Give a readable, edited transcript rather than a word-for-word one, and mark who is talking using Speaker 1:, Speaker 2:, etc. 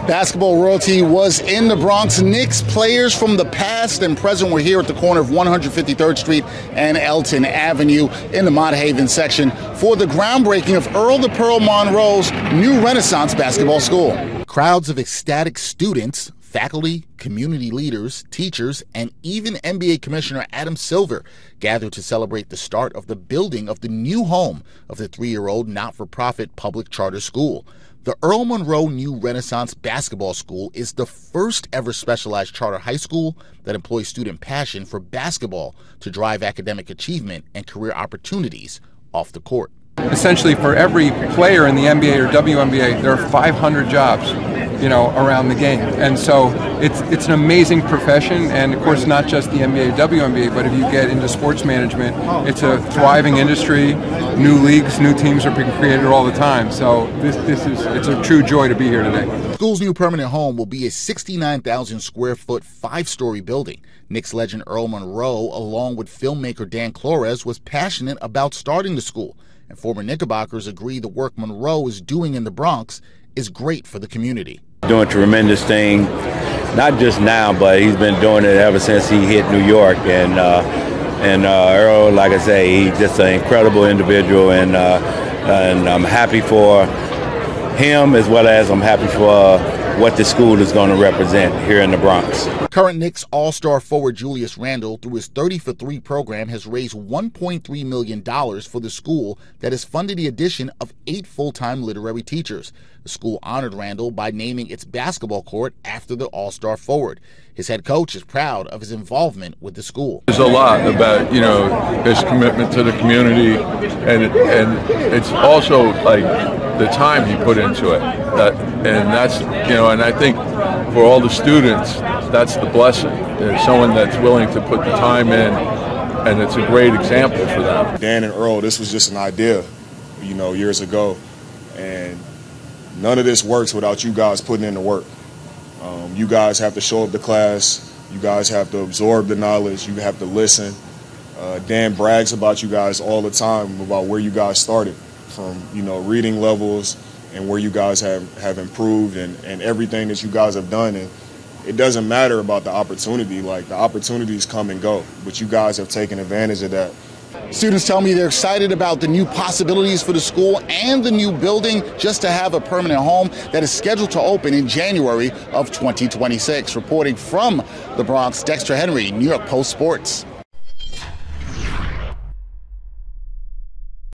Speaker 1: Basketball royalty was in the Bronx. Knicks players from the past and present were here at the corner of 153rd Street and Elton Avenue in the Mott Haven section for the groundbreaking of Earl the Pearl Monroe's new Renaissance basketball school. Crowds of ecstatic students, faculty, community leaders, teachers, and even NBA Commissioner Adam Silver gathered to celebrate the start of the building of the new home of the 3-year-old not-for-profit public charter school. The Earl Monroe New Renaissance Basketball School is the first ever specialized charter high school that employs student passion for basketball to drive academic achievement and career opportunities off the court.
Speaker 2: Essentially, for every player in the NBA or WNBA, there are 500 jobs, around the game. And so it's an amazing profession, and of course not just the NBA, WNBA, but if you get into sports management, it's a thriving industry. New leagues, new teams are being created all the time. So it's a true joy to be here today.
Speaker 1: The school's new permanent home will be a 69,000 square foot, 5-story building. Knicks legend Earl Monroe, along with filmmaker Dan Flores, was passionate about starting the school. And former Knickerbockers agree the work Monroe is doing in the Bronx is great for the community.
Speaker 3: Doing a tremendous thing, not just now, but he's been doing it ever since he hit New York. And Earl, like I say, he's just an incredible individual, and I'm happy for him as well as I'm happy for what the school is going to represent here in the Bronx.
Speaker 1: Current Knicks All-Star forward Julius Randle, through his 30 for 3 program, has raised $1.3 million for the school that has funded the addition of 8 full-time literary teachers. The school honored Randle by naming its basketball court after the All-Star forward. His head coach is proud of his involvement with the school.
Speaker 4: There's a lot about, his commitment to the community, and it's also like the time he put into it. And I think for all the students, that's the blessing. There's someone that's willing to put the time in, and it's a great example for them.
Speaker 5: Dan and Earl, this was just an idea, years ago, and none of this works without you guys putting in the work. You guys have to show up to class. You guys have to absorb the knowledge. You have to listen. Dan brags about you guys all the time about where you guys started from, reading levels and where you guys have improved and everything that you guys have done. And it doesn't matter about the opportunity. Like, the opportunities come and go, but you guys have taken advantage of that.
Speaker 1: Students tell me they're excited about the new possibilities for the school and the new building, just to have a permanent home that is scheduled to open in January of 2026. Reporting from the Bronx, Dexter Henry, New York Post Sports.